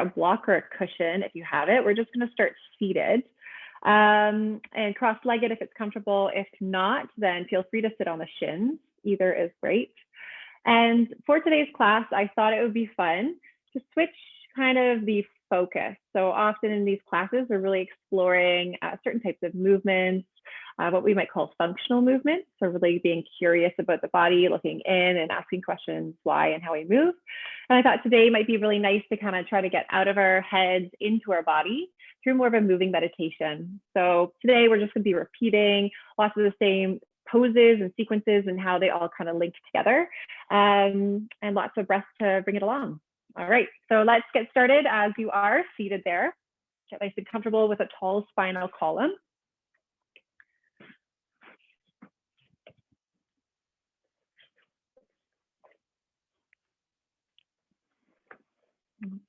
a block or a cushion if you have it. We're just going to start seated and cross-legged if it's comfortable. If not, then feel free to sit on the shins. Either is great. And for today's class, I thought it would be fun to switch kind of the focus. So often in these classes, we're really exploring certain types of movements, what we might call functional movements. So really being curious about the body, looking in and asking questions, why and how we move. And I thought today might be really nice to kind of try to get out of our heads into our body through more of a moving meditation. So today we're just going to be repeating lots of the same poses and sequences and how they all kind of link together, and lots of breaths to bring it along. All right, so let's get started as you are seated there. Get nice and comfortable with a tall spinal column.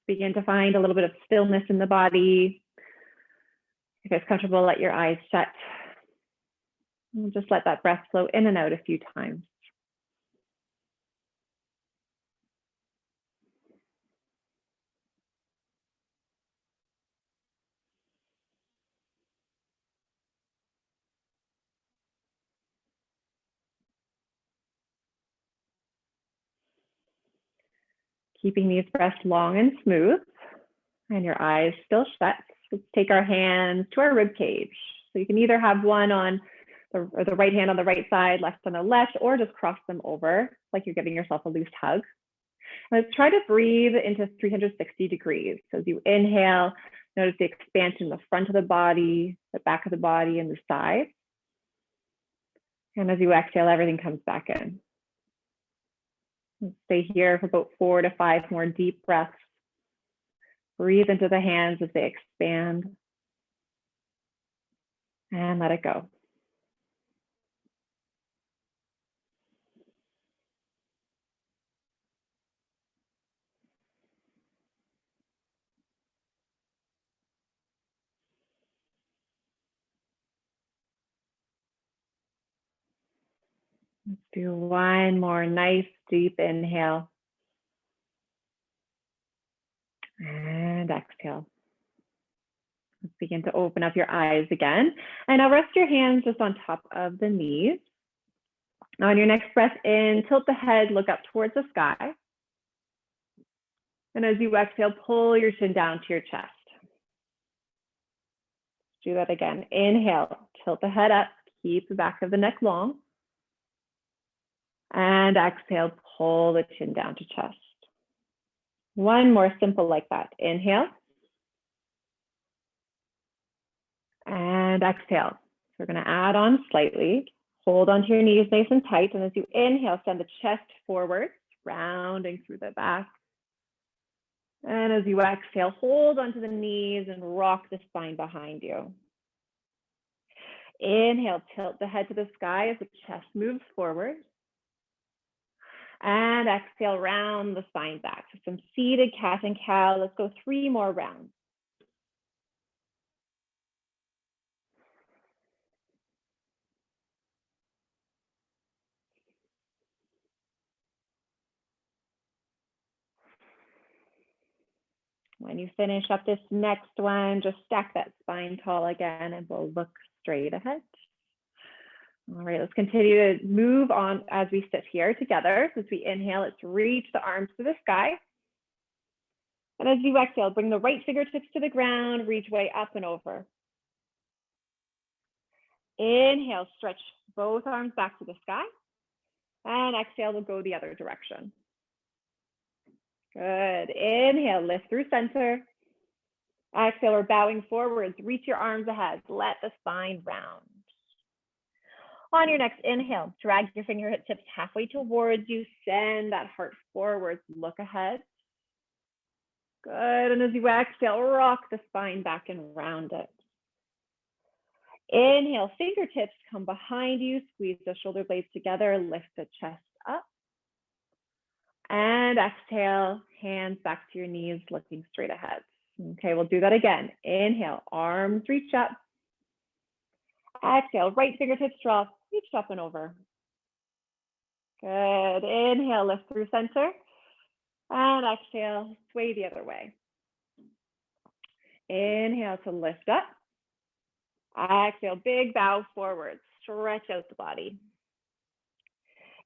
Begin to find a little bit of stillness in the body. If it's comfortable, let your eyes shut. And just let that breath flow in and out a few times. Keeping these breaths long and smooth and your eyes still shut. Let's take our hands to our rib cage. So you can either have one on the right hand on the right side, left on the left, or just cross them over like you're giving yourself a loose hug. Let's try to breathe into 360 degrees. So as you inhale, notice the expansion in the front of the body, the back of the body, and the sides. And as you exhale, everything comes back in. Stay here for about 4 to 5 more deep breaths. Breathe into the hands as they expand. And let it go. Let's do one more nice deep inhale. And exhale. Let's begin to open up your eyes again. And now rest your hands just on top of the knees. Now on your next breath in, tilt the head, look up towards the sky. And as you exhale, pull your chin down to your chest. Do that again. Inhale, tilt the head up, keep the back of the neck long. And exhale, pull the chin down to chest. One more simple like that. Inhale. And exhale. So we're going to add on slightly. Hold onto your knees nice and tight. And as you inhale, send the chest forward, rounding through the back. And as you exhale, hold onto the knees and rock the spine behind you. Inhale, tilt the head to the sky as the chest moves forward. And exhale, round the spine back. So some seated cat and cow. Let's go 3 more rounds. When you finish up this next one, just stack that spine tall again and we'll look straight ahead. All right, let's continue to move on as we sit here together. As we inhale, let's reach the arms to the sky. And as you exhale, bring the right fingertips to the ground, reach way up and over. Inhale, stretch both arms back to the sky. And exhale, we'll go the other direction. Good. Inhale, lift through center. Exhale, we're bowing forwards. Reach your arms ahead. Let the spine round. On your next inhale, drag your fingertips halfway towards you. Send that heart forwards. Look ahead. Good. And as you exhale, rock the spine back and round it. Inhale, fingertips come behind you. Squeeze the shoulder blades together. Lift the chest up. And exhale, hands back to your knees, looking straight ahead. Okay, we'll do that again. Inhale, arms reach up. Exhale, right fingertips drop, reach up and over. Good. Inhale, lift through center. And exhale, sway the other way. Inhale to lift up. Exhale, big bow forward. Stretch out the body.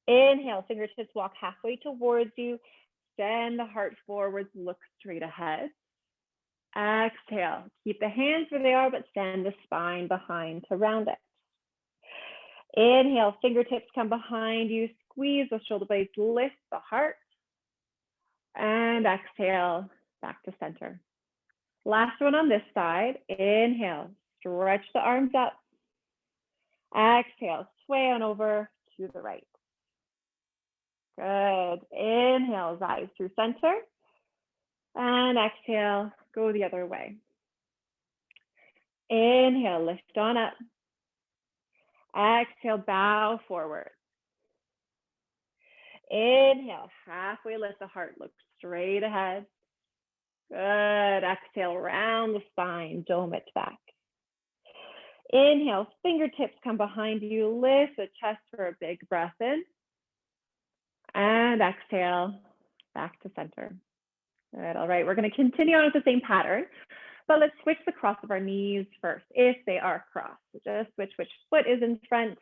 Inhale, fingertips walk halfway towards you. Send the heart forwards, look straight ahead. Exhale, keep the hands where they are, but send the spine behind to round it. Inhale, fingertips come behind you, squeeze the shoulder blades, lift the heart. And exhale, back to center. Last one on this side. Inhale, stretch the arms up. Exhale, sway on over to the right. Good. Inhale, rise through center. And exhale, go the other way. Inhale, lift on up. Exhale, bow forward. Inhale, halfway lift the heart, look straight ahead. Good. Exhale, round the spine, dome it back. Inhale, fingertips come behind you, lift the chest for a big breath in. And exhale, back to center. Good. All right, we're going to continue on with the same pattern, but let's switch the cross of our knees first, if they are crossed. So just switch which foot is in front.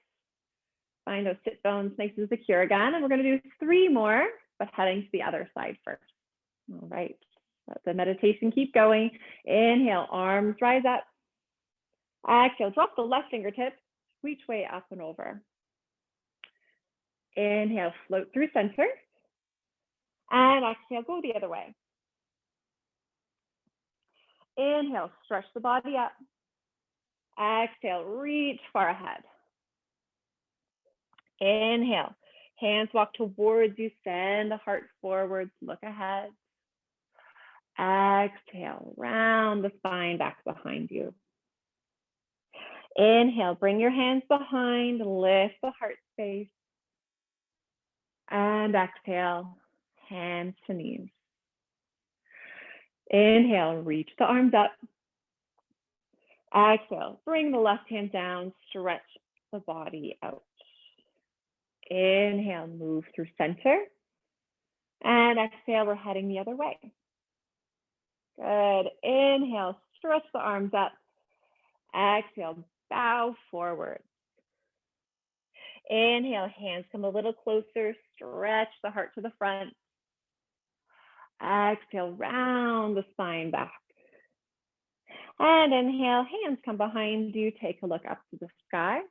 Find those sit bones nice and secure again. And we're going to do 3 more, but heading to the other side first. All right, let the meditation keep going. Inhale, arms rise up. Exhale, drop the left fingertips, reach way up and over. Inhale, float through center. And exhale, go the other way. Inhale, stretch the body up. Exhale, reach far ahead. Inhale, hands walk towards you, send the heart forwards, look ahead. Exhale, round the spine back behind you. Inhale, bring your hands behind, lift the heart space. And exhale, hands to knees. Inhale, reach the arms up. Exhale, bring the left hand down, stretch the body out. Inhale, move through center. And exhale, we're heading the other way. Good. Inhale, stretch the arms up. Exhale, bow forward. Inhale, hands come a little closer, stretch the heart to the front. Exhale, round the spine back. And inhale, hands come behind you, take a look up to the sky.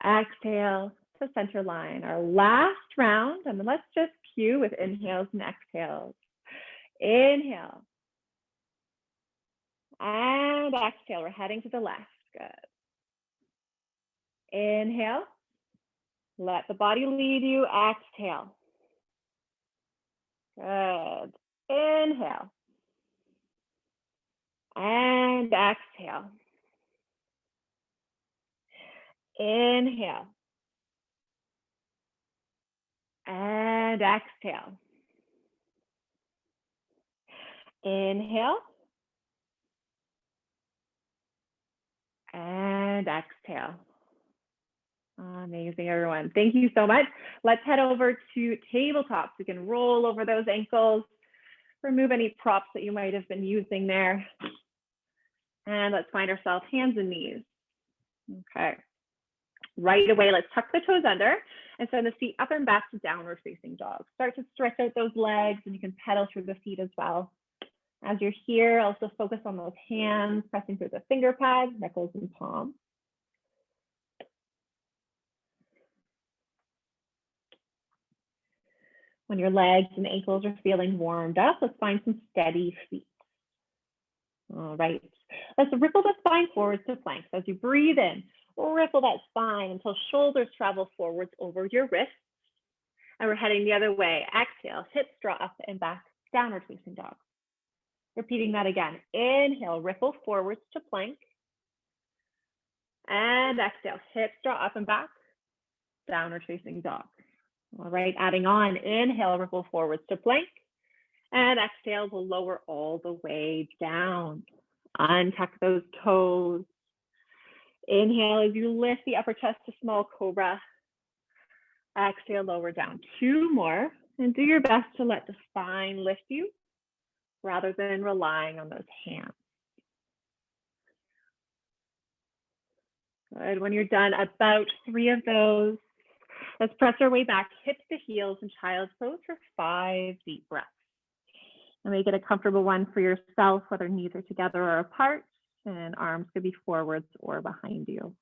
Exhale to center line. Our last round, and let's just cue with inhales and exhales. Inhale. And exhale, we're heading to the left. Good. Inhale. Let the body lead you. Exhale. Good. Inhale. And exhale. Inhale. And exhale. Inhale. And exhale. Amazing, everyone. Thank you so much. Let's head over to tabletops. We can roll over those ankles, remove any props that you might have been using there. And let's find ourselves hands and knees. Okay. Right away, let's tuck the toes under and send the feet up and back to downward facing dog. Start to stretch out those legs, and you can pedal through the feet as well. As you're here, also focus on those hands, pressing through the finger pads, knuckles and palms. When your legs and ankles are feeling warmed up, let's find some steady feet. All right, let's ripple the spine forwards to plank. So as you breathe in, ripple that spine until shoulders travel forwards over your wrists. And we're heading the other way. Exhale, hips draw up and back, downward facing dog. Repeating that again. Inhale, ripple forwards to plank. And exhale, hips draw up and back, downward facing dog. All right, adding on, inhale, ripple forwards to plank. And exhale, we'll lower all the way down. Untuck those toes. Inhale as you lift the upper chest to small cobra. Exhale, lower down. 2 more. And do your best to let the spine lift you. rather than relying on those hands. Good. When you're done, about 3 of those. Let's press our way back, hips to heels in child's pose for 5 deep breaths. And make it a comfortable one for yourself, whether knees are together or apart, and arms could be forwards or behind you.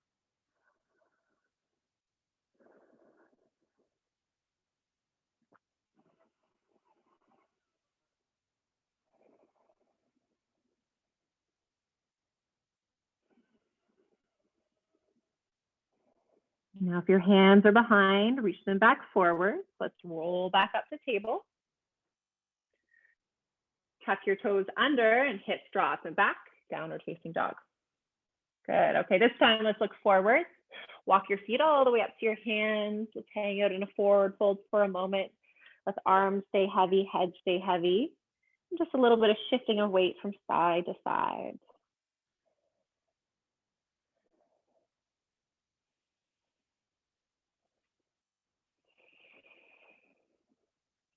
Now, if your hands are behind, reach them back forward. Let's roll back up to table. Tuck your toes under and hips drop and back, downward facing dog. Good. Okay, this time let's look forward. Walk your feet all the way up to your hands. Let's hang out in a forward fold for a moment. Let the arms stay heavy, head stay heavy. And just a little bit of shifting of weight from side to side.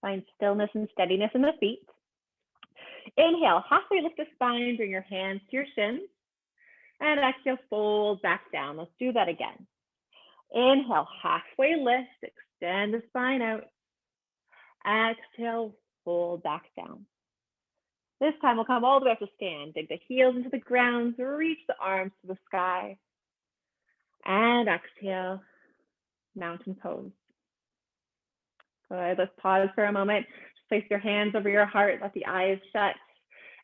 Find stillness and steadiness in the feet. Inhale, halfway lift the spine, bring your hands to your shins. And exhale, fold back down. Let's do that again. Inhale, halfway lift, extend the spine out. Exhale, fold back down. This time we'll come all the way up to stand. Dig the heels into the ground, reach the arms to the sky. And exhale, mountain pose. Good, let's pause for a moment. Just place your hands over your heart, let the eyes shut,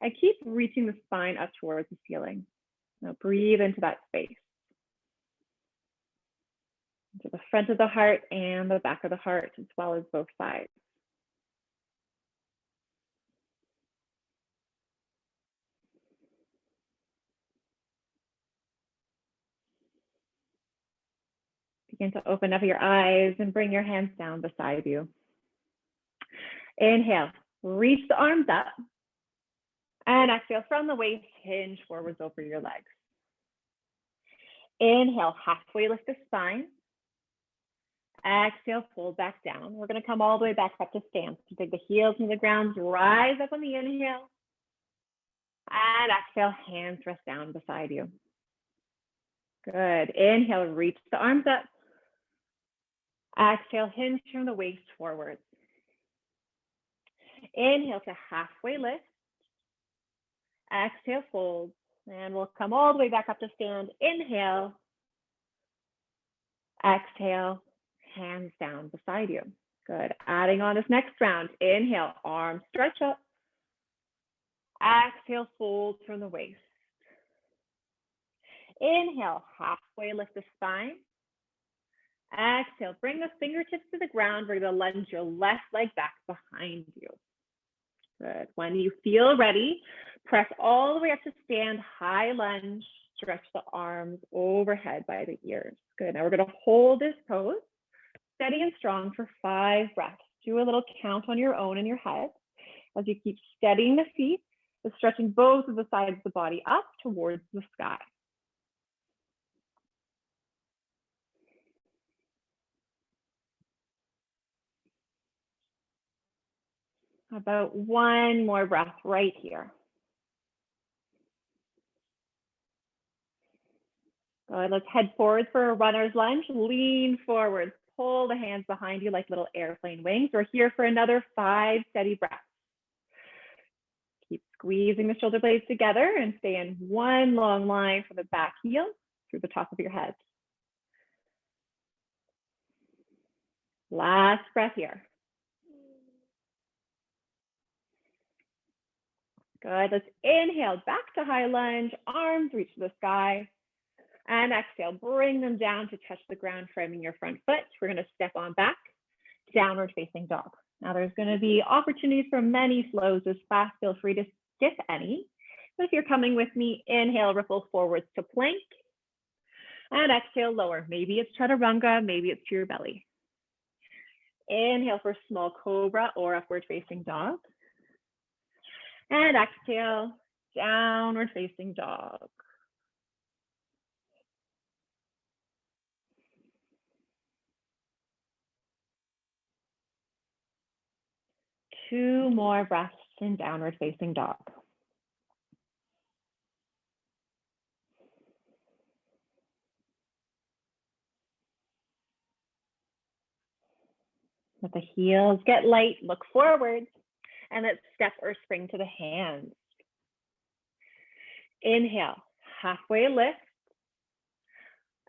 and keep reaching the spine up towards the ceiling. Now breathe into that space. Into the front of the heart and the back of the heart, as well as both sides. Begin to open up your eyes and bring your hands down beside you. Inhale, reach the arms up. And exhale from the waist, hinge forwards over your legs. Inhale, halfway lift the spine. Exhale, fold back down. We're going to come all the way back up to stand. So dig the heels into the ground, rise up on the inhale. And exhale, hands rest down beside you. Good. Inhale, reach the arms up. Exhale, hinge from the waist forwards. Inhale to halfway lift. Exhale, fold. And we'll come all the way back up to stand. Inhale. Exhale, hands down beside you. Good. Adding on this next round. Inhale, arms stretch up. Exhale, fold from the waist. Inhale, halfway lift the spine. Exhale, bring the fingertips to the ground. We're going to lunge your left leg back behind you. Good. When you feel ready, press all the way up to stand, high lunge, stretch the arms overhead by the ears. Good. Now we're going to hold this pose, steady and strong for 5 breaths. Do a little count on your own in your head as you keep steadying the feet, but stretching both of the sides of the body up towards the sky. About 1 more breath right here. Good. Let's head forward for a runner's lunge. Lean forward. Pull the hands behind you like little airplane wings. We're here for another 5 steady breaths. Keep squeezing the shoulder blades together and stay in one long line from the back heel through the top of your head. Last breath here. Good. Let's inhale back to high lunge, arms reach to the sky. And exhale, bring them down to touch the ground, framing your front foot. We're going to step on back, downward facing dog. Now there's going to be opportunities for many flows as fast. Feel free to skip any. But if you're coming with me, inhale, ripple forwards to plank. And exhale, lower. Maybe it's chaturanga, maybe it's to your belly. Inhale for small cobra or upward facing dog. And exhale, downward facing dog. Two more breaths in downward facing dog. Let the heels get light, look forward, and let's step or spring to the hands. Inhale, halfway lift.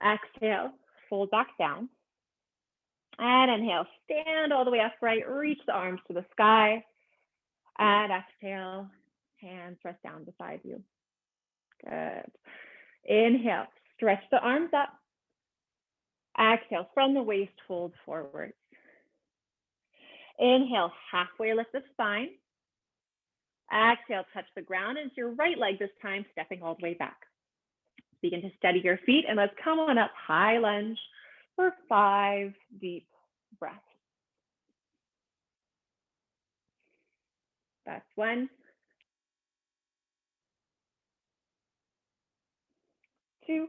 Exhale, fold back down. And inhale, stand all the way upright, reach the arms to the sky. And exhale, hands rest down beside you. Good. Inhale, stretch the arms up. Exhale, from the waist, fold forward. Inhale, halfway lift the spine. Exhale, touch the ground into your right leg this time, stepping all the way back. Begin to steady your feet and let's come on up, high lunge for 5 deep breaths. That's 1, 2,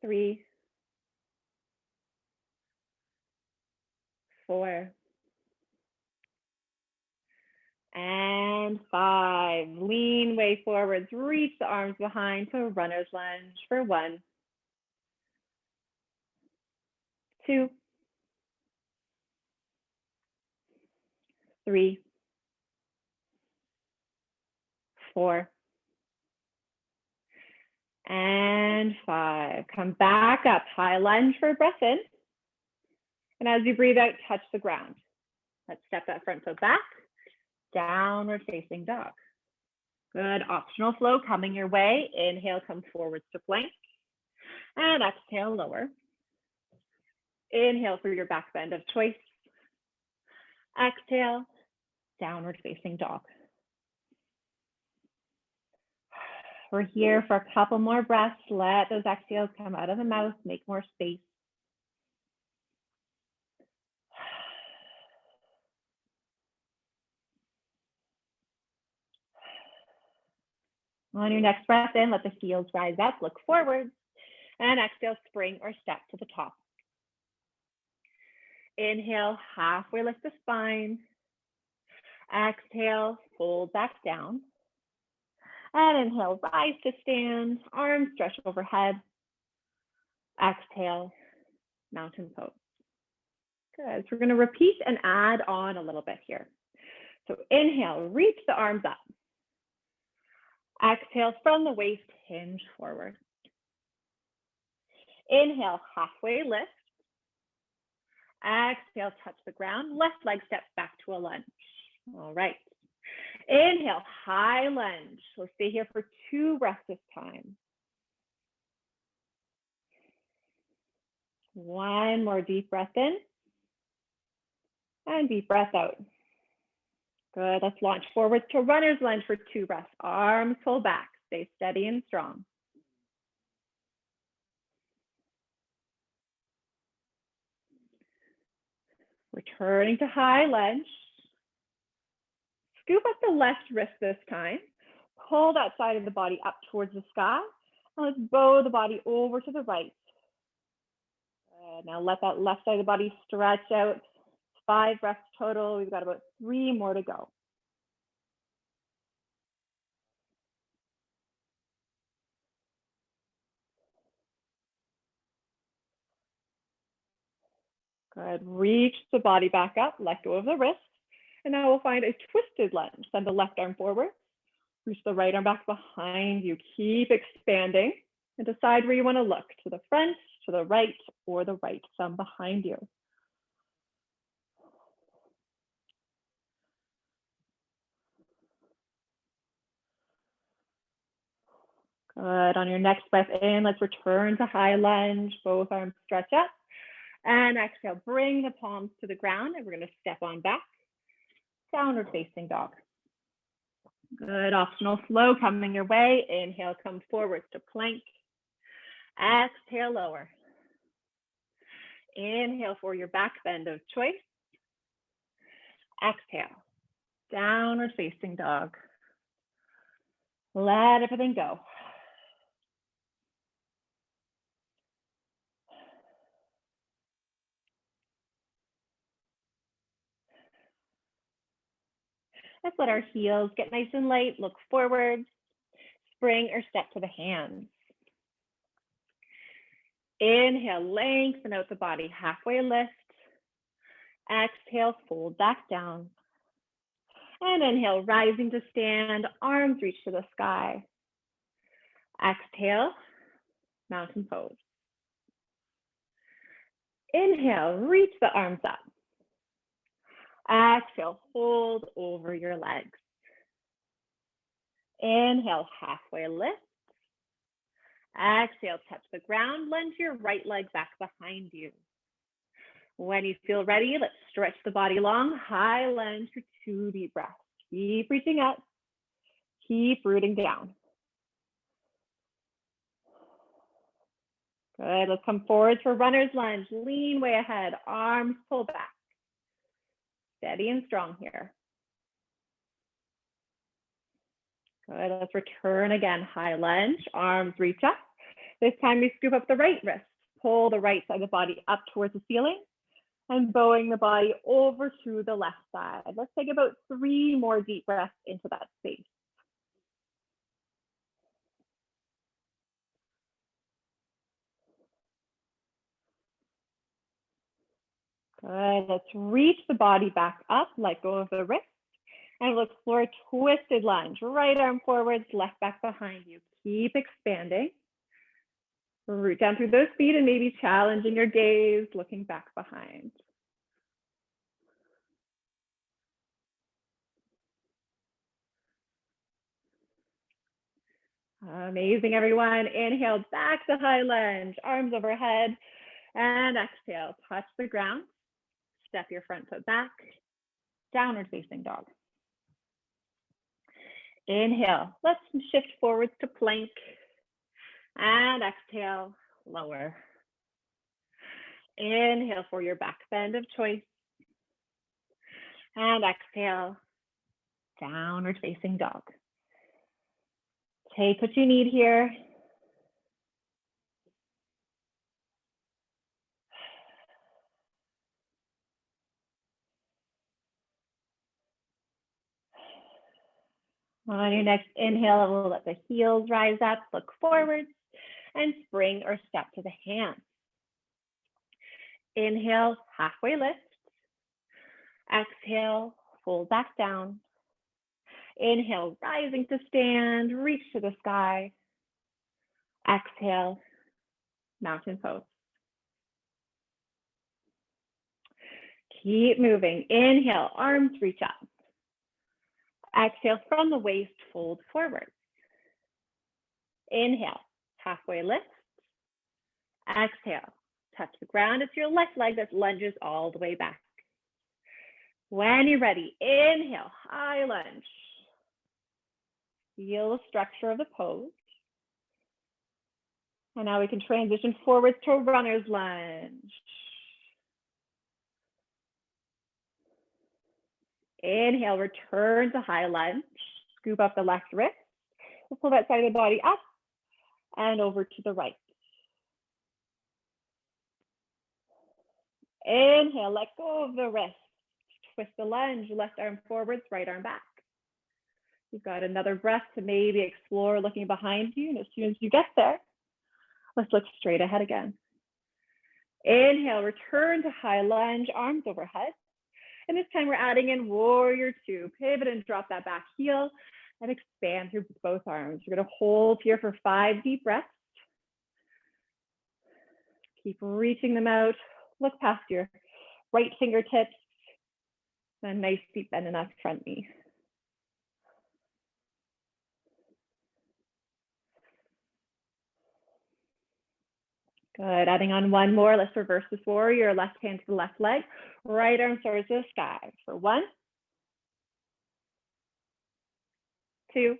3, 4, and 5. Lean way forwards, reach the arms behind to runner's lunge for 1, 2, 3, 4, and 5. Come back up, high lunge for a breath in. And as you breathe out, touch the ground. Let's step that front foot back, downward facing dog. Good, optional flow coming your way. Inhale, come forwards to plank. And exhale, lower. Inhale for your back bend of choice. Exhale, downward facing dog. We're here for a couple more breaths. Let those exhales come out of the mouth, make more space. On your next breath in, let the heels rise up, look forward, and exhale, spring or step to the top. Inhale, halfway lift the spine. Exhale, fold back down. And inhale, rise to stand, arms stretch overhead. Exhale, mountain pose. Good, so we're gonna repeat and add on a little bit here. So inhale, reach the arms up. Exhale, from the waist, hinge forward. Inhale, halfway lift. Exhale, touch the ground. Left leg steps back to a lunge. All right. Inhale, high lunge. We'll stay here for 2 breaths this time. 1 more deep breath in. And deep breath out. Good, let's launch forward to runner's lunge for 2 breaths. Arms pull back, stay steady and strong. Returning to high lunge. Scoop up the left wrist this time. Pull that side of the body up towards the sky. And let's bow the body over to the right. Now let that left side of the body stretch out. 5 breaths total. We've got about 3 more to go. Good. Reach the body back up. Let go of the wrist. And now we'll find a twisted lunge. Send the left arm forward. Reach the right arm back behind you. Keep expanding. And decide where you want to look. To the front, to the right, or the right thumb behind you. Good. On your next breath in, let's return to high lunge. Both arms stretch up. And exhale, bring the palms to the ground. And we're going to step on back. Downward facing dog. Good. Optional flow coming your way. Inhale, come forward to plank. Exhale, lower. Inhale for your back bend of choice. Exhale, downward facing dog. Let everything go. Let's let our heels get nice and light. Look forward, spring or step to the hands. Inhale, lengthen out the body, halfway lift. Exhale, fold back down. And inhale, rising to stand, arms reach to the sky. Exhale, mountain pose. Inhale, reach the arms up. Exhale, hold over your legs. Inhale, halfway lift. Exhale, touch the ground, lunge your right leg back behind you. When you feel ready, let's stretch the body long, high lunge for 2 deep breaths. Keep reaching up, keep rooting down. Good, let's come forward for runner's lunge. Lean way ahead, arms pull back. Steady and strong here. Good, let's return again. High lunge, arms reach up. This time we scoop up the right wrist. Pull the right side of the body up towards the ceiling and bowing the body over to the left side. Let's take about 3 more deep breaths into that space. Good, let's reach the body back up, let go of the wrist, and look for a twisted lunge. Right arm forwards, left back behind you. Keep expanding. Root down through those feet and maybe challenging your gaze, looking back behind. Amazing, everyone. Inhale, back to high lunge, arms overhead, and exhale, touch the ground. Step your front foot back, downward facing dog. Inhale, let's shift forwards to plank, and exhale, lower. Inhale for your back bend of choice, and exhale, downward facing dog. Take what you need here. On your next inhale, we'll let the heels rise up, look forwards, and spring or step to the hands. Inhale, halfway lift. Exhale, fold back down. Inhale, rising to stand, reach to the sky. Exhale, mountain pose. Keep moving. Inhale, arms reach up. Exhale, from the waist, fold forward. Inhale, halfway lift. Exhale, touch the ground. It's your left leg that lunges all the way back. When you're ready, inhale, high lunge. Feel the structure of the pose. And now we can transition forwards to runner's lunge. Inhale, return to high lunge. Scoop up the left wrist. We'll pull that side of the body up and over to the right. Inhale, let go of the wrist. Twist the lunge, left arm forwards, right arm back. You've got another breath to maybe explore looking behind you. And as soon as you get there, let's look straight ahead again. Inhale, return to high lunge, arms overhead. And this time we're adding in warrior 2. Pivot and drop that back heel and expand through both arms. We're going to hold here for 5 deep breaths. Keep reaching them out. Look past your right fingertips. And a nice deep bend in that front knee. Good, adding on 1 more. Let's reverse this warrior. Left hand to the left leg. Right arm towards the sky. For 1, 2,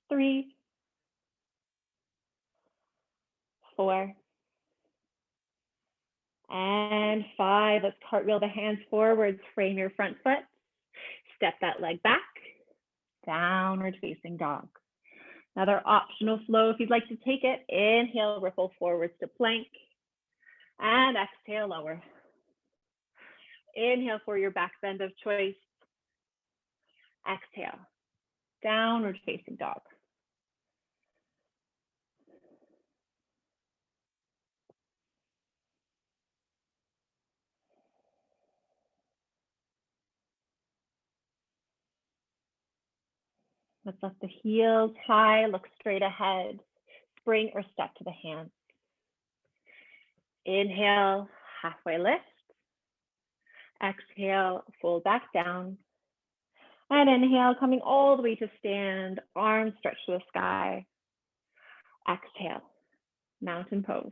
3, 4, and 5. Let's cartwheel the hands forwards. Frame your front foot. Step that leg back. Downward facing dog. Another optional flow if you'd like to take it. Inhale, ripple forwards to plank. And exhale, lower. Inhale for your back bend of choice. Exhale, downward facing dog. Let's lift the heels high, look straight ahead. Spring or step to the hands. Inhale, halfway lift. Exhale, fold back down. And inhale, coming all the way to stand, arms stretch to the sky. Exhale, mountain pose.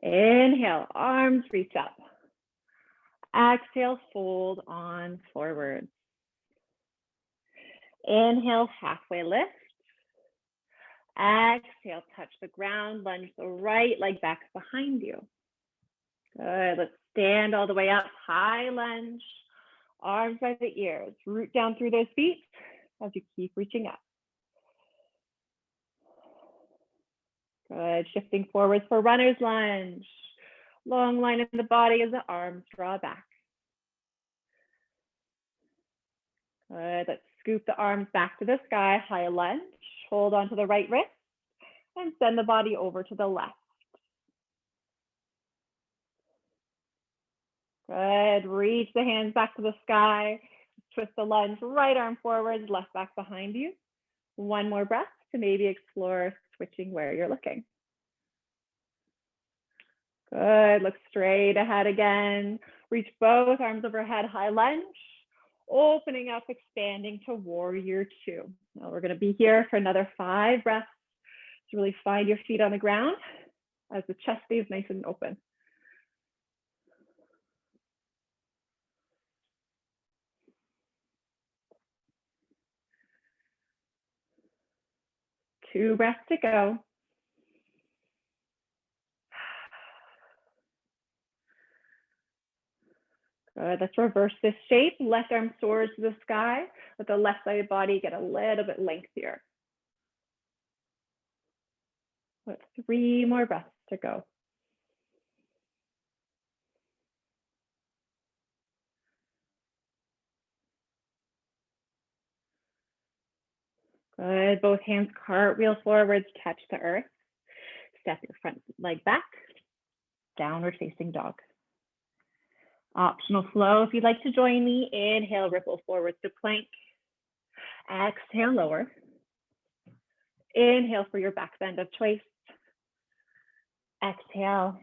Inhale, arms reach up. Exhale, fold on forward. Inhale, halfway lift. Exhale, touch the ground, lunge the right leg back behind you. Good, let's stand all the way up, high lunge, arms by the ears, root down through those feet as you keep reaching up. Good, shifting forwards for runner's lunge. Long line in the body as the arms draw back. Good, let's scoop the arms back to the sky, high lunge. Hold onto the right wrist and send the body over to the left. Good, reach the hands back to the sky. Twist the lunge, right arm forwards, left back behind you. One more breath to maybe explore switching where you're looking. Good, look straight ahead again. Reach both arms overhead, high lunge. Opening up, expanding to warrior two. Now we're going to be here for another 5 breaths to really find your feet on the ground as the chest stays nice and open. Two breaths to go. Good, let's reverse this shape. Left arm soars to the sky. Let the left side of the body get a little bit lengthier. With 3 more breaths to go. Good, both hands cartwheel forwards, touch the earth. Step your front leg back, downward facing dog. Optional flow, if you'd like to join me, inhale, ripple forwards to plank. Exhale, lower. Inhale for your back bend of choice. Exhale,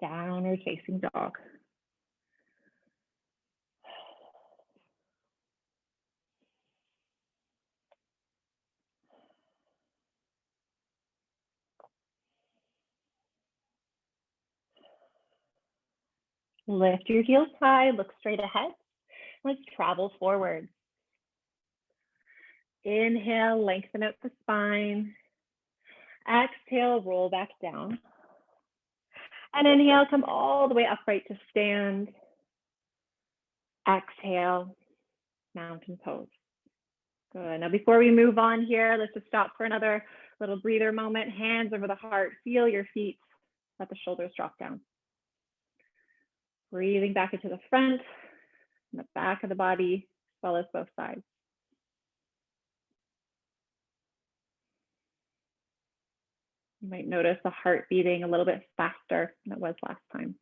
downward facing dog. Lift your heels high, look straight ahead. Let's travel forward. Inhale, lengthen out the spine. Exhale, roll back down. And inhale, come all the way upright to stand. Exhale, mountain pose. Good. Now, before we move on here, let's just stop for another little breather moment. Hands over the heart. Feel your feet. Let the shoulders drop down. Breathing back into the front and the back of the body, as well as both sides. You might notice the heart beating a little bit faster than it was last time.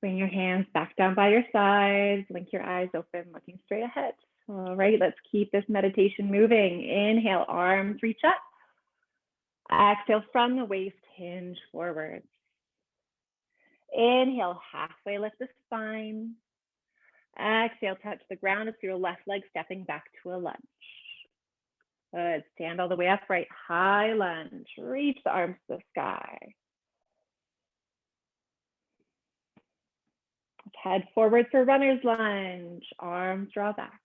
Bring your hands back down by your sides, blink your eyes open, looking straight ahead. All right, let's keep this meditation moving. Inhale, arms reach up. Exhale from the waist, hinge forward. Inhale, halfway lift the spine. Exhale, touch the ground as your left leg stepping back to a lunge. Good, stand all the way upright, high lunge. Reach the arms to the sky. Head forward for runner's lunge, arms draw back.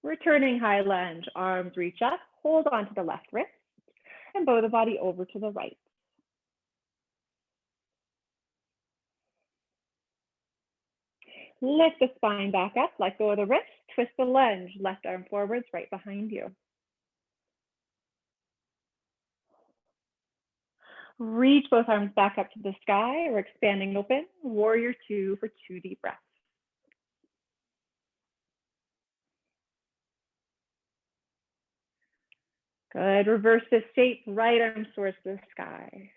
Returning high lunge, arms reach up, hold on to the left wrist, and bow the body over to the right. Lift the spine back up, let go of the wrist, twist the lunge, left arm forwards, right behind you. Reach both arms back up to the sky or expanding open. Warrior two for 2 deep breaths. Good. Reverse this shape. Right arm soars to the sky.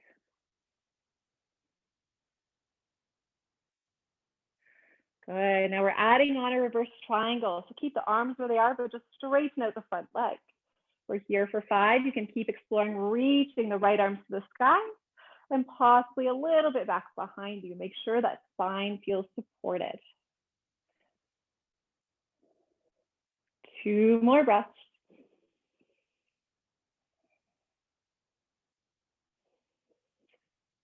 Good. Now we're adding on a reverse triangle. So keep the arms where they are, but just straighten out the front leg. We're here for 5. You can keep exploring, reaching the right arms to the sky and possibly a little bit back behind you. Make sure that spine feels supported. 2 more breaths.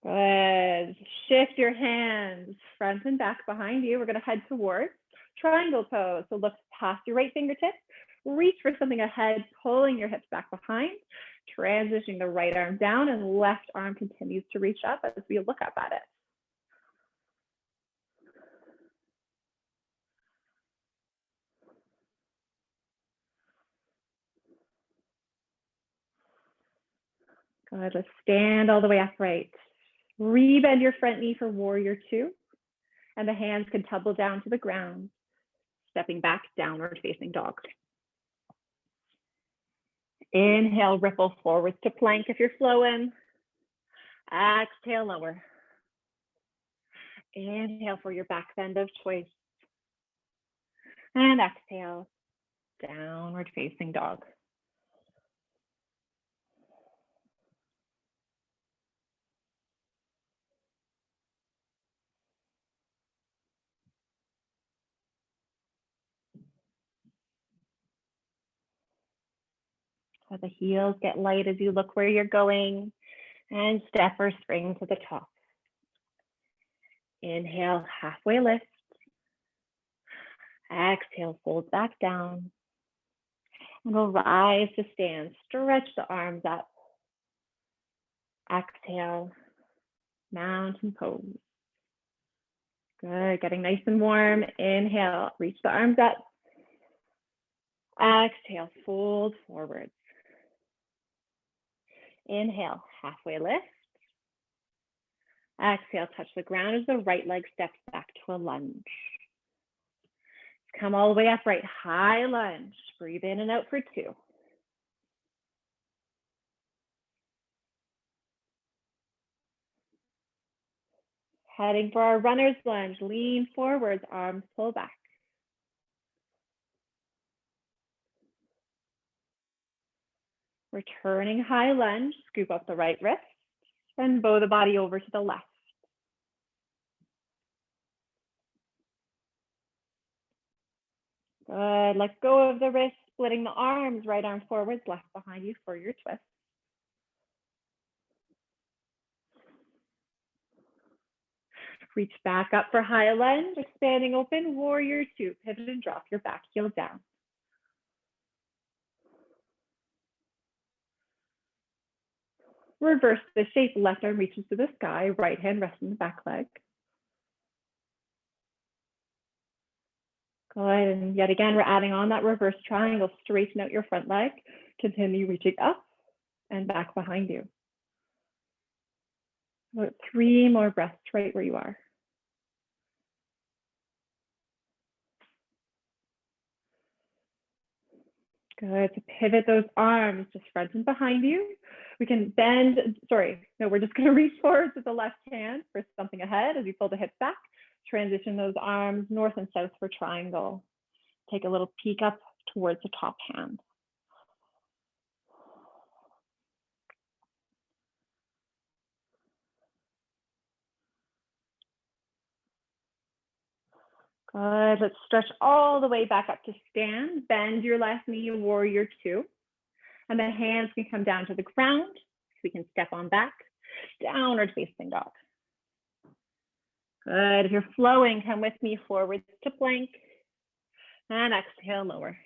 Good. Shift your hands front and back behind you. We're going to head towards triangle pose. So look past your right fingertips, reach for something ahead, pulling your hips back behind, transitioning the right arm down and left arm continues to reach up as we look up at it. Good. Let's stand all the way upright. Rebend your front knee for warrior two, and the hands can tumble down to the ground, stepping back, downward facing dog. Inhale, ripple forwards to plank if you're flowing. Exhale, lower. Inhale for your back bend of choice. And exhale, downward facing dog. So the heels get light as you look where you're going, and step or spring to the top. Inhale, halfway lift. Exhale, fold back down. And we'll rise to stand. Stretch the arms up. Exhale, mountain pose. Good, getting nice and warm. Inhale, reach the arms up. Exhale, fold forwards. Inhale, halfway lift. Exhale, touch the ground as the right leg steps back to a lunge. Come all the way upright, high lunge. Breathe in and out for 2. Heading for our runner's lunge, lean forwards, arms pull back. Returning high lunge, scoop up the right wrist and bow the body over to the left. Good, let go of the wrist, splitting the arms, right arm forwards, left behind you for your twist. Reach back up for high lunge, expanding open, warrior two, pivot and drop your back heel down. Reverse the shape, left arm reaches to the sky, right hand rests in the back leg. Good, and yet again, we're adding on that reverse triangle, straighten out your front leg, continue reaching up and back behind you. About 3 more breaths right where you are. Good, to pivot those arms just front and behind you. We can bend, we're just gonna reach forward with the left hand for something ahead as you pull the hips back. Transition those arms north and south for triangle. Take a little peek up towards the top hand. Good, let's stretch all the way back up to stand. Bend your left knee, warrior two. And the hands can come down to the ground. So we can step on back, downward facing dog. Good, if you're flowing, come with me forwards to plank. And exhale, lower.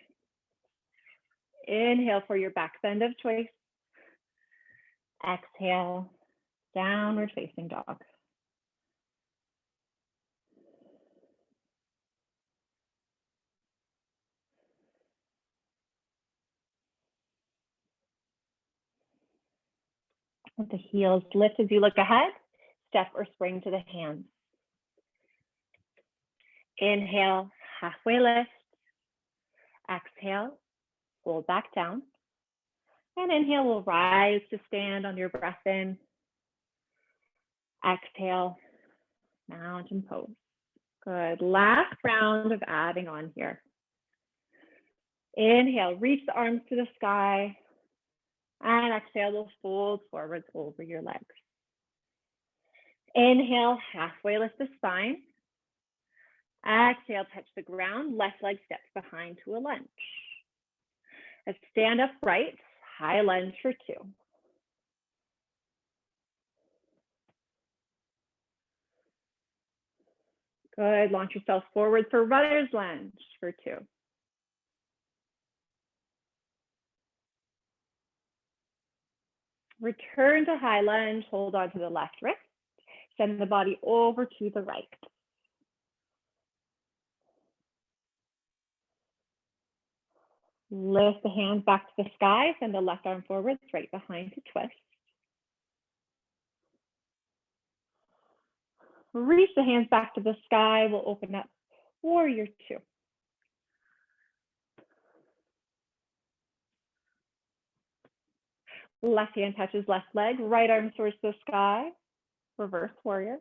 Inhale for your back bend of choice. Exhale, downward facing dog. Let the heels lift as you look ahead. Step or spring to the hands. Inhale, halfway lift. Exhale, fold back down. And inhale, we'll rise to stand on your breath in. Exhale, mountain pose. Good. Last round of adding on here. Inhale, reach the arms to the sky. And exhale, we'll fold forwards over your legs. Inhale, halfway lift the spine. Exhale, touch the ground. Left leg steps behind to a lunge. Let's stand upright, high lunge for 2. Good. Launch yourself forward for runner's lunge for 2. Return to high lunge. Hold on to the left wrist. Send the body over to the right. Lift the hands back to the sky. Send the left arm forwards, right behind to twist. Reach the hands back to the sky. We'll open up warrior 2. Left hand touches left leg, right arm towards the sky. Reverse warrior.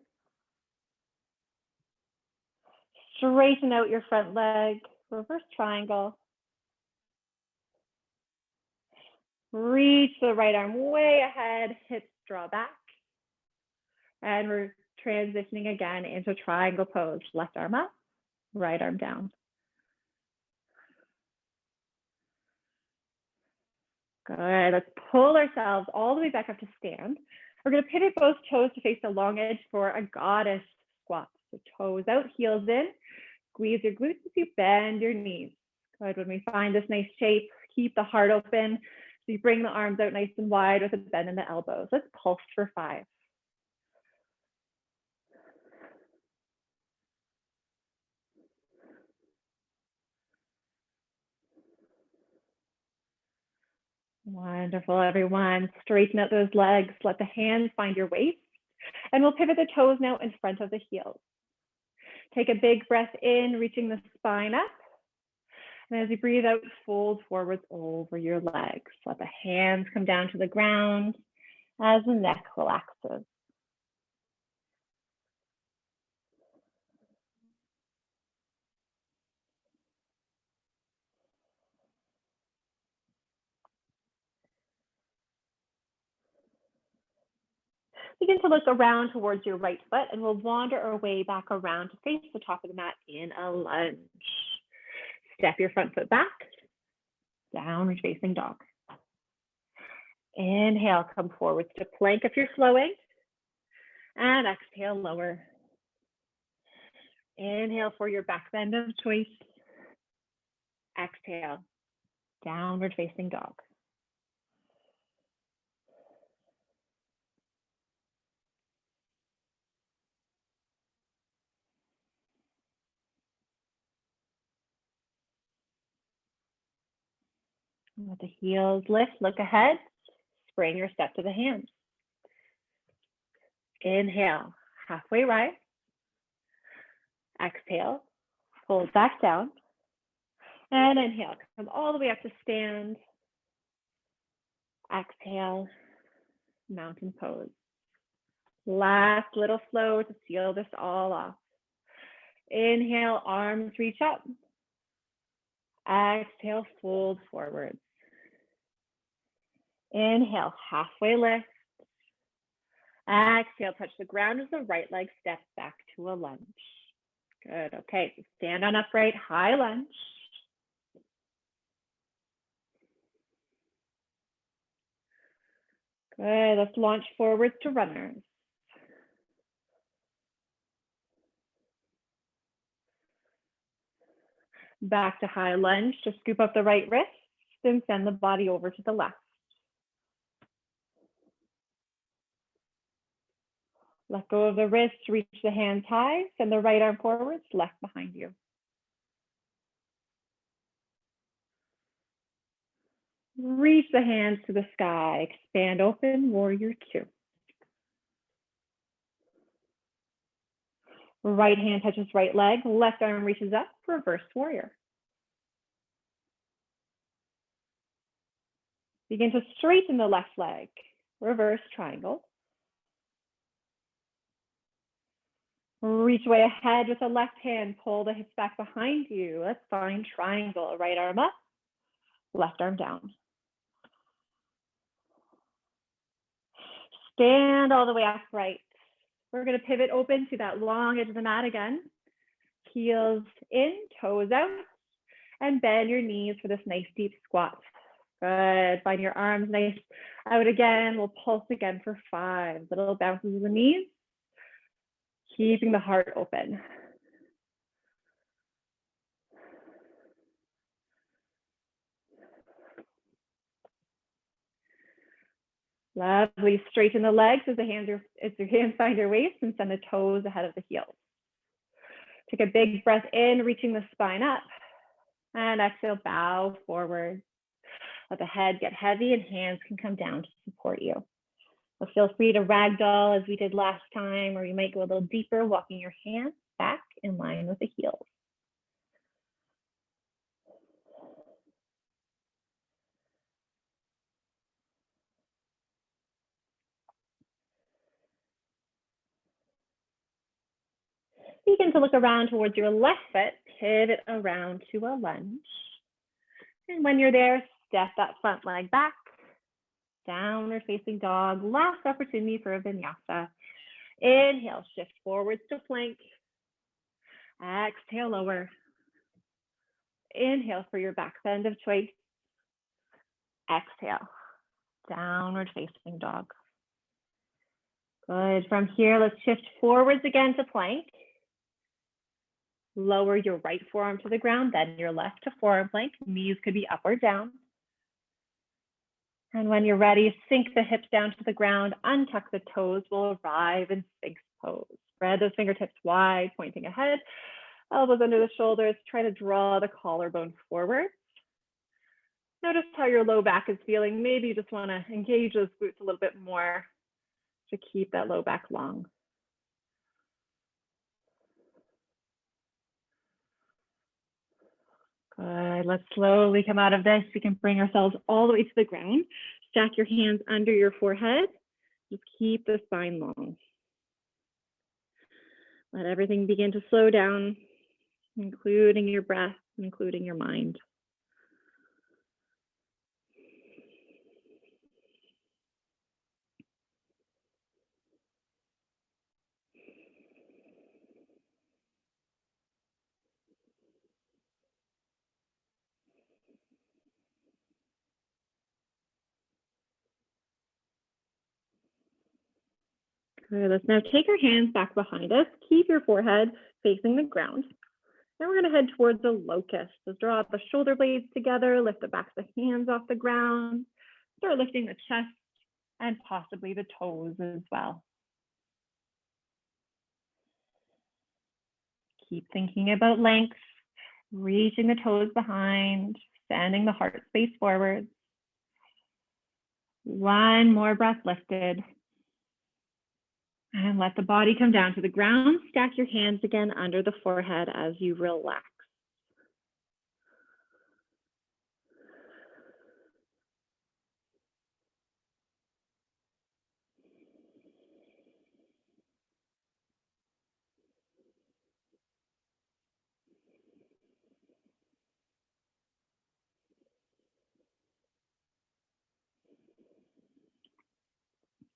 Straighten out your front leg, reverse triangle. Reach the right arm way ahead, hips draw back. And we're transitioning again into triangle pose. Left arm up, right arm down. Good. Let's pull ourselves all the way back up to stand. We're going to pivot both toes to face the long edge for a goddess squat. So toes out, heels in. Squeeze your glutes as you bend your knees. Good. When we find this nice shape, keep the heart open. So you bring the arms out nice and wide with a bend in the elbows. Let's pulse for 5. Wonderful, everyone. Straighten out those legs. Let the hands find your waist. And we'll pivot the toes now in front of the heels. Take a big breath in, reaching the spine up. And as you breathe out, fold forwards over your legs. Let the hands come down to the ground as the neck relaxes. Begin to look around towards your right foot, and we'll wander our way back around to face the top of the mat in a lunge. Step your front foot back, downward facing dog. Inhale, come forwards to plank if you're flowing. And exhale, lower. Inhale for your back bend of choice. Exhale, downward facing dog. Let the heels lift, look ahead, spring your step to the hands. Inhale, halfway rise. Exhale, fold back down. And inhale, come all the way up to stand. Exhale, mountain pose. Last little flow to seal this all off. Inhale, arms reach up. Exhale, fold forwards. Inhale, halfway lift. Exhale, touch the ground as the right leg steps back to a lunge. Good. Okay, so stand on upright, high lunge. Good. Let's launch forwards to runners. Back to high lunge. Just scoop up the right wrist, then send the body over to the left. Let go of the wrist, reach the hands high, send the right arm forwards, left behind you. Reach the hands to the sky, expand open, warrior two. Right hand touches right leg, left arm reaches up, reverse warrior. Begin to straighten the left leg, reverse triangle. Reach way ahead with the left hand, pull the hips back behind you. Let's find triangle, right arm up, left arm down. Stand all the way upright. We're going to pivot open to that long edge of the mat again. Heels in, toes out, and bend your knees for this nice deep squat. Good. Find your arms nice out again. We'll pulse again for 5. Little bounces of the knees, keeping the heart open. Lovely. Straighten the legs as your hands find your waist, and send the toes ahead of the heels. Take a big breath in, reaching the spine up, and exhale, bow forward. Let the head get heavy and hands can come down to support you. So feel free to ragdoll as we did last time, or you might go a little deeper, walking your hands back in line with the heels. Begin to look around towards your left foot, pivot around to a lunge. And when you're there, step that front leg back, downward facing dog. Last opportunity for a vinyasa. Inhale, shift forwards to plank. Exhale, lower. Inhale for your back bend of choice. Exhale, downward facing dog. Good. From here, let's shift forwards again to plank. Lower your right forearm to the ground, then your left to forearm plank. Knees could be up or down. And when you're ready, sink the hips down to the ground, untuck the toes. We'll arrive in Sphinx pose. Spread those fingertips wide, pointing ahead. Elbows under the shoulders. Try to draw the collarbone forward. Notice how your low back is feeling. Maybe you just want to engage those glutes a little bit more to keep that low back long. Good. Let's slowly come out of this. We can bring ourselves all the way to the ground. Stack your hands under your forehead. Just keep the spine long. Let everything begin to slow down, including your breath, including your mind. Good. Let's now take our hands back behind us. Keep your forehead facing the ground. Now we're going to head towards a locust. So draw the shoulder blades together, lift the backs of the hands off the ground, start lifting the chest and possibly the toes as well. Keep thinking about length, reaching the toes behind, sending the heart space forward. One more breath lifted. And let the body come down to the ground. Stack your hands again under the forehead as you relax.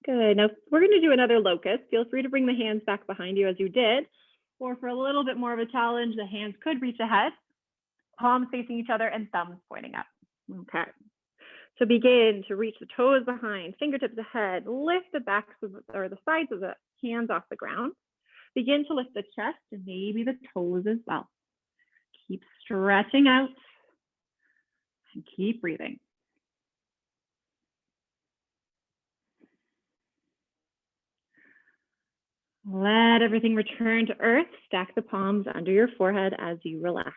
Good. Now we're going to do another locust. Feel free to bring the hands back behind you as you did. Or for a little bit more of a challenge, the hands could reach ahead, palms facing each other and thumbs pointing up. Okay. So begin to reach the toes behind, fingertips ahead, lift the backs or the sides of the hands off the ground. Begin to lift the chest and maybe the toes as well. Keep stretching out and keep breathing. Let everything return to earth. Stack the palms under your forehead as you relax.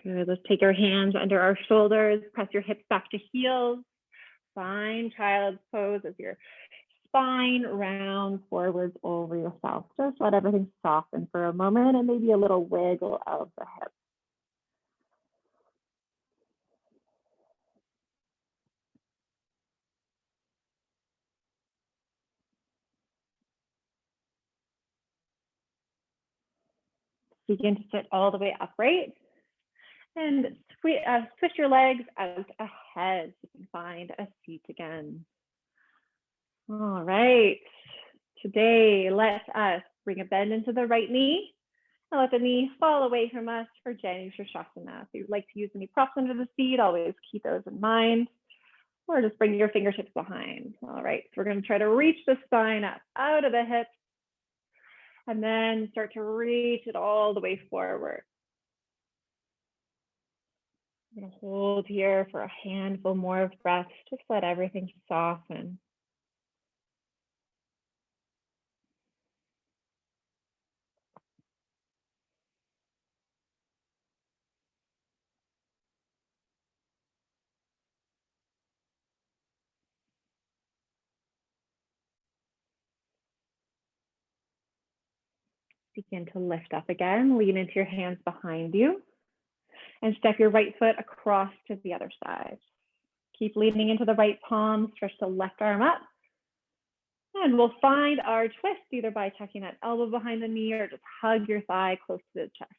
Good. Let's take our hands under our shoulders, press your hips back to heels. Find child's pose as your spine rounds forwards over yourself. Just let everything soften for a moment and maybe a little wiggle of the hips. Begin to sit all the way upright and switch your legs out ahead so you can find a seat again. All right. Today, let us bring a bend into the right knee and let the knee fall away from us for Janushirshasana. If you'd like to use any props under the seat, always keep those in mind, or just bring your fingertips behind. All right, so we're going to try to reach the spine up out of the hips and then start to reach it all the way forward. I'm going to hold here for a handful more of breath. Just let everything soften. Begin to lift up again. Lean into your hands behind you and step your right foot across to the other side. Keep leaning into the right palm, stretch the left arm up. And we'll find our twist either by tucking that elbow behind the knee or just hug your thigh close to the chest.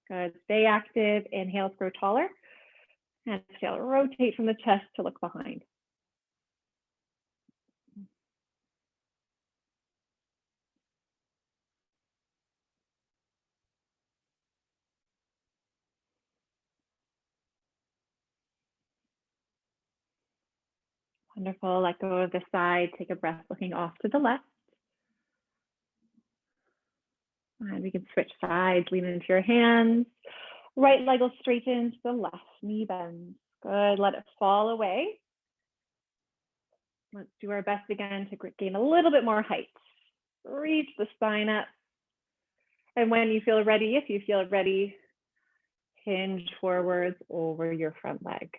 Good, stay active. Inhale, grow taller. And exhale, rotate from the chest to look behind. Wonderful, let go of the side, take a breath looking off to the left. And we can switch sides, lean into your hands. Right leg will straighten to the left, knee bends. Good, let it fall away. Let's do our best again to gain a little bit more height. Reach the spine up. And when you feel ready, if you feel ready, hinge forwards over your front leg.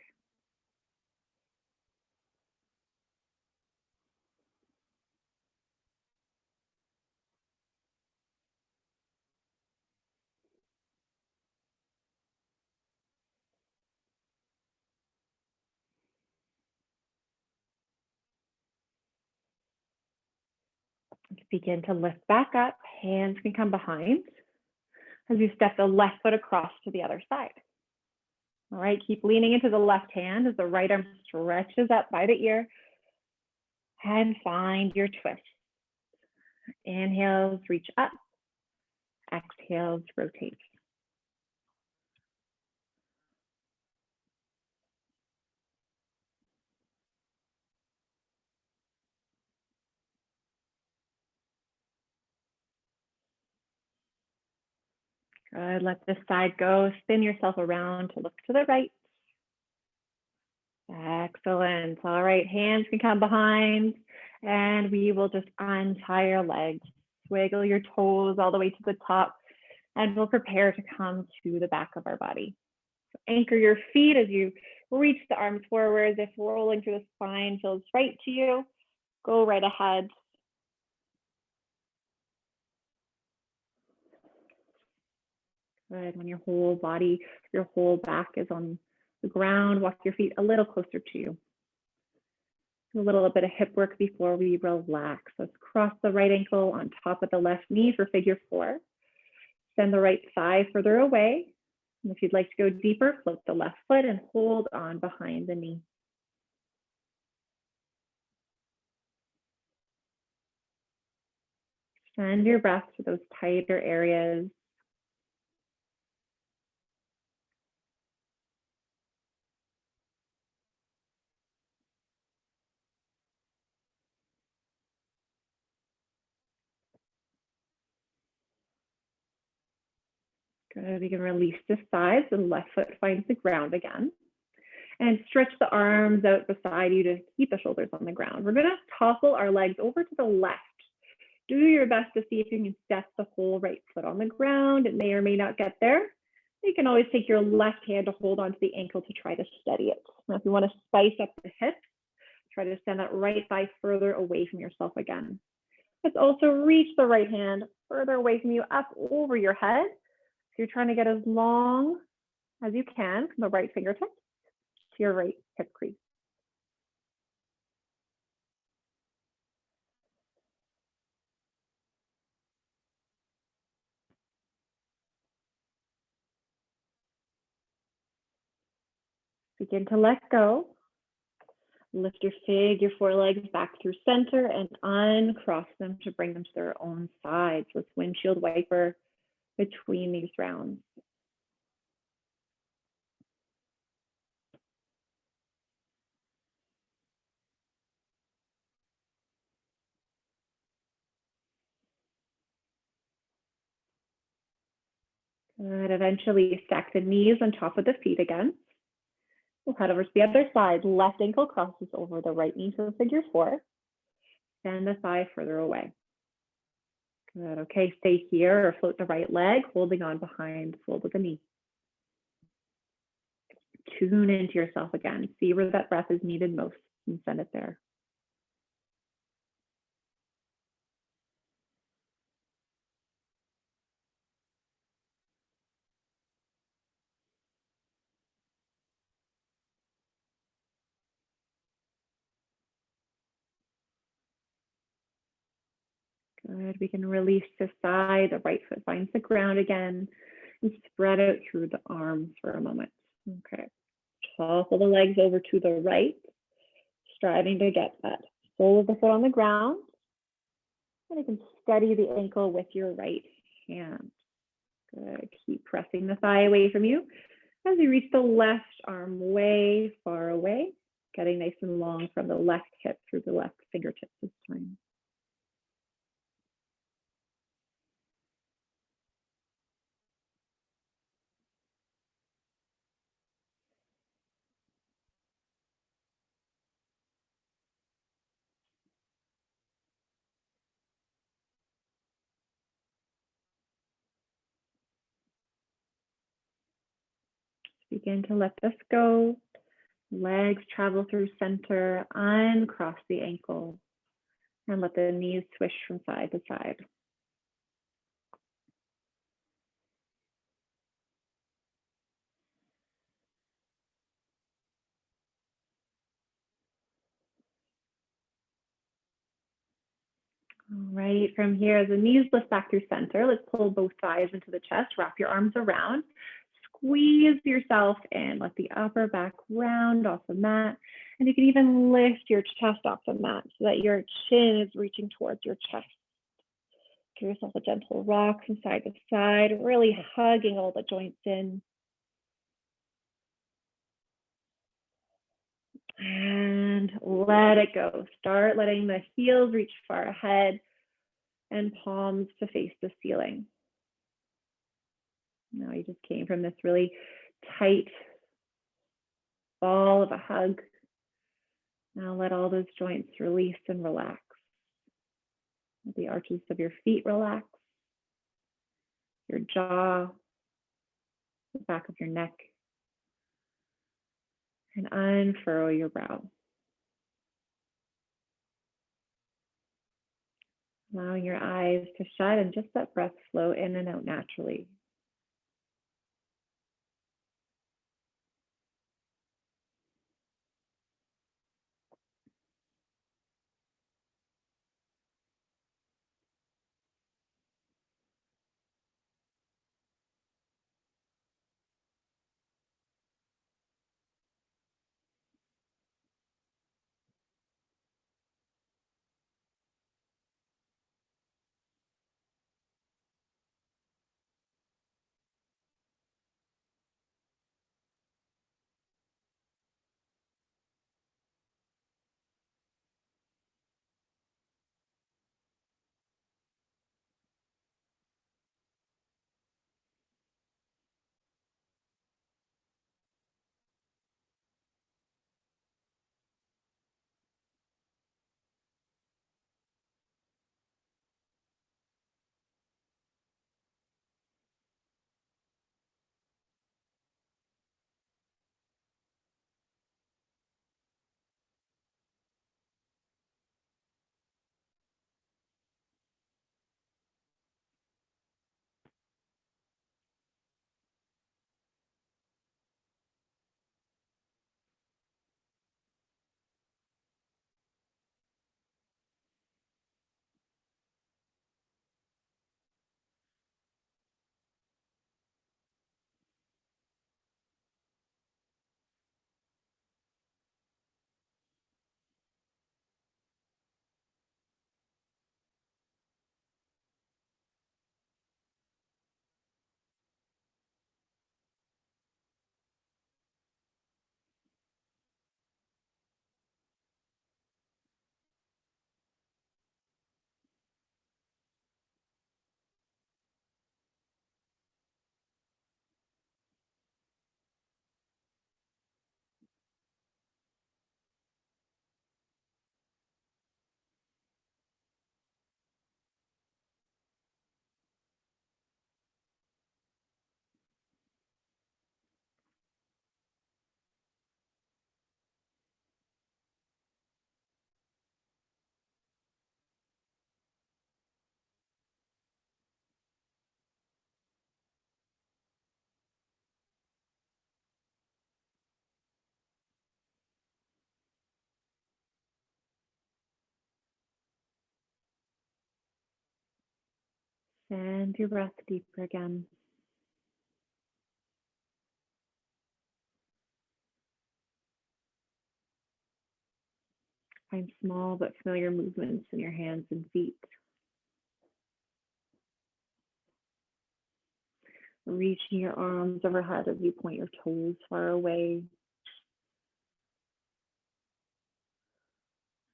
Begin to lift back up. Hands can come behind as you step the left foot across to the other side. All right, keep leaning into the left hand as the right arm stretches up by the ear and find your twist. Inhales, reach up. Exhales, rotate. Good, let this side go. Spin yourself around to look to the right. Excellent. All right, hands can come behind and we will just untie your legs. Wiggle your toes all the way to the top and we'll prepare to come to the back of our body. So anchor your feet as you reach the arms forwards. If rolling through the spine feels right to you, go right ahead. Good. When your whole body, your whole back is on the ground, walk your feet a little closer to you. A little bit of hip work before we relax. Let's cross the right ankle on top of the left knee for figure 4. Send the right thigh further away. And if you'd like to go deeper, float the left foot and hold on behind the knee. Send your breath to those tighter areas. Good, we can release the thighs, the left foot finds the ground again. And stretch the arms out beside you to keep the shoulders on the ground. We're gonna topple our legs over to the left. Do your best to see if you can step the whole right foot on the ground. It may or may not get there. You can always take your left hand to hold onto the ankle to try to steady it. Now, if you want to spice up the hips, try to send that right thigh further away from yourself again. Let's also reach the right hand further away from you, up over your head. So you're trying to get as long as you can from the right fingertip to your right hip crease. Begin to let go. Lift your forelegs back through center and uncross them to bring them to their own sides with windshield wiper between these rounds. Good. Eventually stack the knees on top of the feet again. We'll head over to the other side. Left ankle crosses over the right knee to figure four. Send the thigh further away. Good. Okay, stay here or float the right leg, holding on behind the fold of the knee. Tune into yourself again. See where that breath is needed most and send it there. Good. We can release the side. The right foot finds the ground again and spread out through the arms for a moment. Okay. Topple the legs over to the right, striving to get that sole of the foot on the ground. And you can steady the ankle with your right hand. Good. Keep pressing the thigh away from you as you reach the left arm way far away, getting nice and long from the left hip through the left fingertips this time. Begin to let this go. Legs travel through center, uncross the ankle, and let the knees swish from side to side. All right, from here, the knees lift back through center. Let's pull both thighs into the chest, wrap your arms around, squeeze yourself in, let the upper back round off the mat. And you can even lift your chest off the mat so that your chin is reaching towards your chest. Give yourself a gentle rock from side to side, really hugging all the joints in. And let it go. Start letting the heels reach far ahead and palms to face the ceiling. Now you just came from this really tight ball of a hug. Now let all those joints release and relax. Let the arches of your feet relax, your jaw, the back of your neck, and unfurrow your brow. Allowing your eyes to shut and just let breath flow in and out naturally. Send your breath deeper again. Find small but familiar movements in your hands and feet. Reaching your arms overhead as you point your toes far away.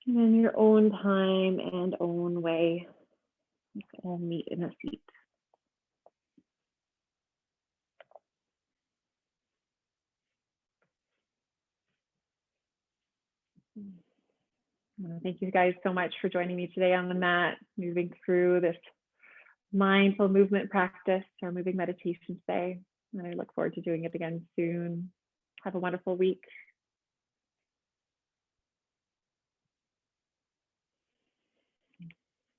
And in your own time and own way, let's all meet in a seat. Thank you guys so much for joining me today on the mat, moving through this mindful movement practice, our moving meditation today. And I look forward to doing it again soon. Have a wonderful week.